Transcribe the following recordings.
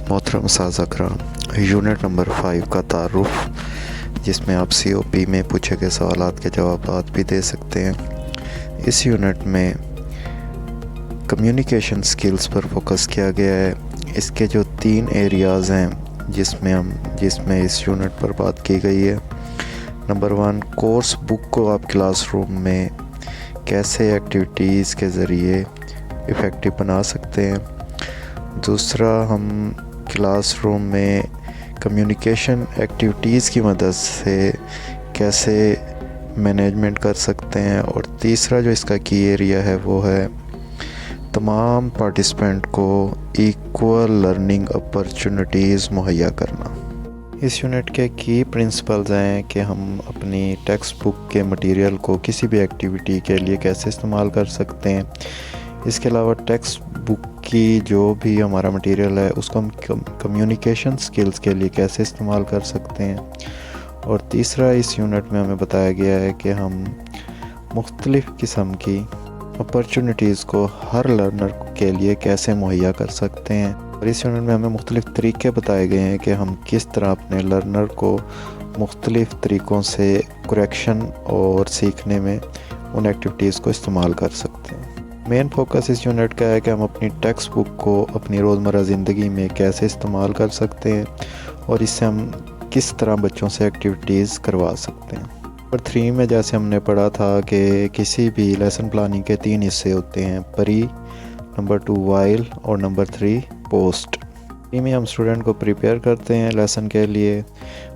मोहतरम असातिज़ा कराम, unit number 5 का तारुफ़, जिसमें आप COP में पूछे गए सवालात के जवाब भी दे सकते हैं। इस यूनिट में कम्युनिकेशन स्किल्स पर फोकस किया गया है। इसके जो 3 एरियाज़ हैं जिसमें इस यूनिट पर बात की गई है। नंबर 1, कोर्स बुक को आप क्लासरूम में कैसे एक्टिविटीज़ के ज़रिए इफ़ेक्टिव बना सकते हैं। दूसरा, हम क्लासरूम में कम्युनिकेशन एक्टिविटीज़ की मदद से कैसे मैनेजमेंट कर सकते हैं। और तीसरा जो इसका की एरिया है वो है तमाम पार्टिसिपेंट को इक्वल लर्निंग अपॉर्चुनिटीज़ मुहैया करना। इस यूनिट के की प्रिंसिपल्स हैं कि हम अपनी टेक्स्ट बुक के मटेरियल को किसी भी एक्टिविटी के लिए कैसे इस्तेमाल कर सकते हैं। इसके अलावा टेक्स्ट बुक की जो भी हमारा मटेरियल है उसको हम कम्युनिकेशन स्किल्स के लिए कैसे इस्तेमाल कर सकते हैं। और तीसरा, इस यूनिट में हमें बताया गया है कि हम मुख्तलिफ़ किस्म की अपॉर्चुनिटीज़ को हर लर्नर के लिए कैसे मुहैया कर सकते हैं। और इस यूनिट में हमें मुख्तलिफ़ तरीके बताए गए हैं कि हम किस तरह अपने लर्नर को मुख्तलिफ़ तरीक़ों से करेक्शन और सीखने में उन एक्टिविटीज़ को इस्तेमाल कर सकते हैं। मेन फोकस इस यूनिट का है कि हम अपनी टेक्स्ट बुक को अपनी रोज़मर्रा ज़िंदगी में कैसे इस्तेमाल कर सकते हैं और इससे हम किस तरह बच्चों से एक्टिविटीज़ करवा सकते हैं। नंबर 3 में जैसे हमने पढ़ा था कि किसी भी लेसन प्लानिंग के 3 हिस्से होते हैं, प्री, नंबर 2 वाइल और नंबर 3 पोस्ट। प्री में हम स्टूडेंट को प्रिपेयर करते हैं लेसन के लिए,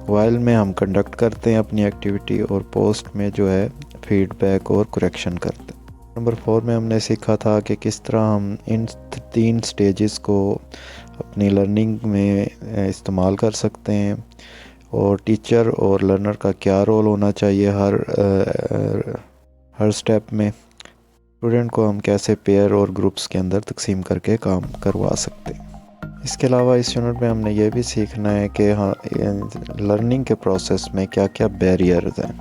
वाइल में हम कंडक्ट करते हैं अपनी एक्टिविटी और पोस्ट में जो है फीडबैक और करेक्शन करते हैं। नंबर 4 में हमने सीखा था कि किस तरह हम इन 3 स्टेजेस को अपनी लर्निंग में इस्तेमाल कर सकते हैं और टीचर और लर्नर का क्या रोल होना चाहिए हर स्टेप में। स्टूडेंट को हम कैसे पेयर और ग्रुप्स के अंदर तकसीम करके काम करवा सकते हैं। इसके अलावा इस यूनिट में हमने ये भी सीखना है कि लर्निंग के प्रोसेस में क्या क्या बैरियर्स हैं।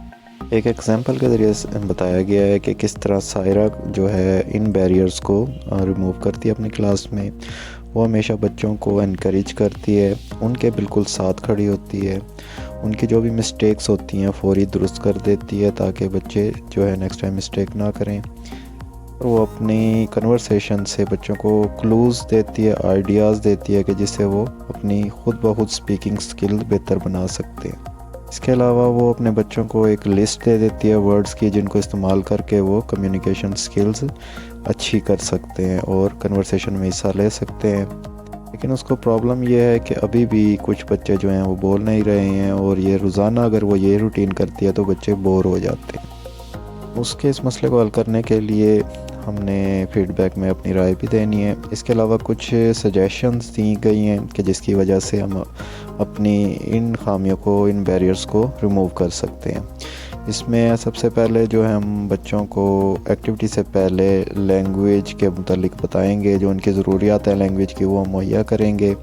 एक एग्जांपल के ज़रिए बताया गया है कि किस तरह सायरा जो है इन बैरियर्स को रिमूव करती है अपनी क्लास में। वो हमेशा बच्चों को इनकरेज करती है, उनके बिल्कुल साथ खड़ी होती है, उनकी जो भी मिस्टेक्स होती हैं फौरी दुरुस्त कर देती है ताकि बच्चे जो है नेक्स्ट टाइम मिस्टेक ना करें। और वो अपनी कन्वर्सेशन से बच्चों को क्लूज़ देती है, आइडियाज़ देती है कि जिससे वो अपनी खुद ब खुद स्पीकिंग स्किल बेहतर बना सकते हैं। इसके अलावा वो अपने बच्चों को एक लिस्ट दे देती है वर्ड्स की जिनको इस्तेमाल करके वो कम्युनिकेशन स्किल्स अच्छी कर सकते हैं और कन्वर्सेशन में हिस्सा ले सकते हैं। लेकिन उसको प्रॉब्लम ये है कि अभी भी कुछ बच्चे जो हैं वो बोल नहीं रहे हैं और ये रोज़ाना अगर वो ये रूटीन करती है तो बच्चे बोर हो जाते हैं। उसके इस मसले को हल करने के लिए हमने फीडबैक में अपनी राय भी देनी है। इसके अलावा कुछ सजेशंस दी गई हैं कि जिसकी वजह से हम अपनी इन खामियों को, इन बैरियर्स को रिमूव कर सकते हैं। इसमें सबसे पहले जो है हम बच्चों को एक्टिविटी से पहले लैंग्वेज के मुतालिक बताएंगे, जो उनकी ज़रूरियात हैं लैंग्वेज की वो हम मुहैया करेंगे।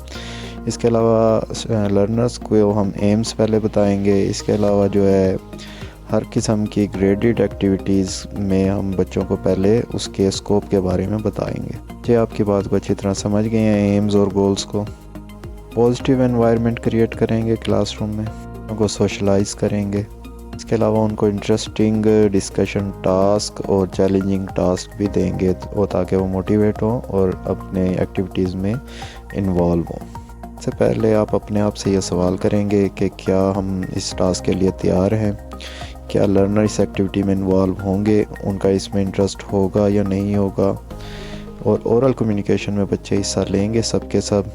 इसके अलावा लर्नर्स को हम एम्स पहले बताएंगे। इसके अलावा जो है हर किस्म की ग्रेडेड एक्टिविटीज़ में हम बच्चों को पहले उसके स्कोप के बारे में बताएंगे। जी, आपकी बात को अच्छी तरह समझ गए हैं एम्स और गोल्स को। पॉजिटिव एनवायरनमेंट क्रिएट करेंगे क्लासरूम में, उनको सोशलाइज करेंगे। इसके अलावा उनको इंटरेस्टिंग डिस्कशन टास्क और चैलेंजिंग टास्क भी देंगे ताकि वो मोटिवेट हों और अपने एक्टिविटीज़ में इन्वॉल्व हों। इससे पहले आप अपने आप से ये सवाल करेंगे कि क्या हम इस टास्क के लिए तैयार हैं, क्या लर्नर इस एक्टिविटी में इन्वॉल्व होंगे, उनका इसमें इंटरेस्ट होगा या नहीं होगा। और ओरल कम्युनिकेशन में बच्चे हिस्सा लेंगे सब के सब,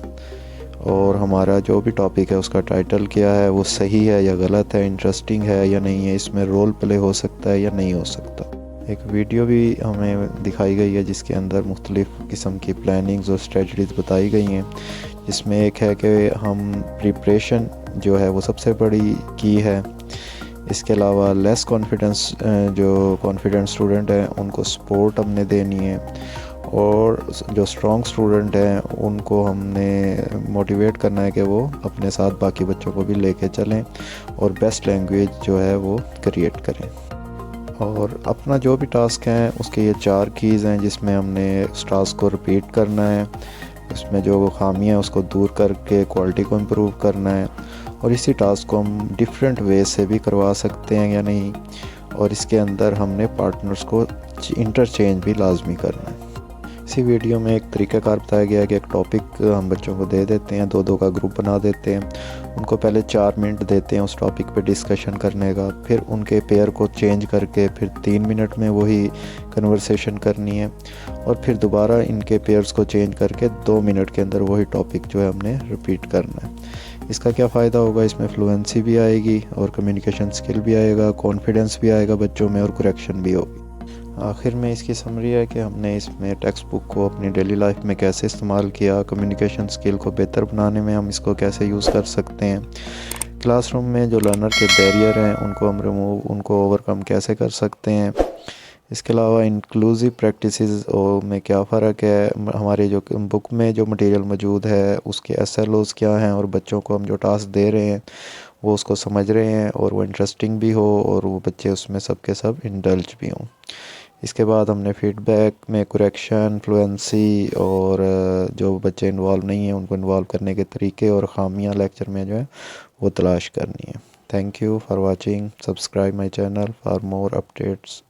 और हमारा जो भी टॉपिक है उसका टाइटल क्या है, वो सही है या गलत है, इंटरेस्टिंग है या नहीं है, इसमें रोल प्ले हो सकता है या नहीं हो सकता। एक वीडियो भी हमें दिखाई गई है जिसके अंदर मुख्तलिफ़ किस्म की प्लानिंग्स और स्ट्रेटजीज़ बताई गई हैं, जिसमें एक है कि हम प्रिपरेशन जो है वो सबसे बड़ी की है। इसके अलावा लेस कॉन्फिडेंट स्टूडेंट हैं उनको सपोर्ट हमने देनी है, और जो स्ट्रॉन्ग स्टूडेंट हैं उनको हमने मोटिवेट करना है कि वो अपने साथ बाकी बच्चों को भी लेके चलें और बेस्ट लैंग्वेज जो है वो क्रिएट करें। और अपना जो भी टास्क है उसके ये 4 कीज़ हैं जिसमें हमने उस टास्क को रिपीट करना है। اس میں جو خامیاں ہیں اس کو دور کر کے کوالٹی کو امپروو کرنا ہے، اور اسی ٹاسک کو ہم ڈیفرنٹ وے سے بھی کروا سکتے ہیں یا نہیں، اور اس کے اندر ہم نے پارٹنرز کو انٹرچینج بھی لازمی کرنا ہے۔ اسی ویڈیو میں ایک طریقہ کار بتایا گیا ہے کہ ایک ٹاپک ہم بچوں کو دے دیتے ہیں، دو کا گروپ بنا دیتے ہیں، ان کو پہلے 4 منٹ دیتے ہیں اس ٹاپک پہ ڈسکشن کرنے کا، پھر ان کے پیئر کو چینج کر کے پھر 3 منٹ میں وہی کنورسیشن کرنی ہے، اور پھر دوبارہ ان کے پیئرز کو چینج کر کے 2 منٹ کے اندر وہی ٹاپک جو ہے ہم نے ریپیٹ کرنا ہے۔ اس کا کیا فائدہ ہوگا؟ اس میں فلوئنسی بھی آئے گی اور کمیونیکیشن سکل بھی آئے گا، کانفیڈنس بھی آئے گا بچوں میں، اور کریکشن بھی ہوگی۔ آخر میں اس کی سمری ہے کہ ہم نے اس میں ٹیکسٹ بک کو اپنی ڈیلی لائف میں کیسے استعمال کیا، کمیونیکیشن سکل کو بہتر بنانے میں ہم اس کو کیسے یوز کر سکتے ہیں، کلاس روم میں جو لرنر کے بیریئر ہیں ان کو اوورکم کیسے کر سکتے ہیں، اس کے علاوہ انکلوزیو پریکٹسز میں کیا فرق ہے، ہماری جو بک میں جو مٹیریل موجود ہے اس کے SLOs کیا ہیں، اور بچوں کو ہم جو ٹاسک دے رہے ہیں وہ اس کو سمجھ رہے ہیں اور وہ انٹرسٹنگ بھی ہو، اور وہ بچے اس میں سب کے سب انڈلج بھی ہوں۔ اس کے بعد ہم نے فیڈ بیک میں کریکشن، فلوئنسی، اور جو بچے انوالو نہیں ہیں ان کو انوالو کرنے کے طریقے اور خامیاں لیکچر میں جو ہے وہ تلاش کرنی ہے۔ Thank you for watching, subscribe my channel for more updates.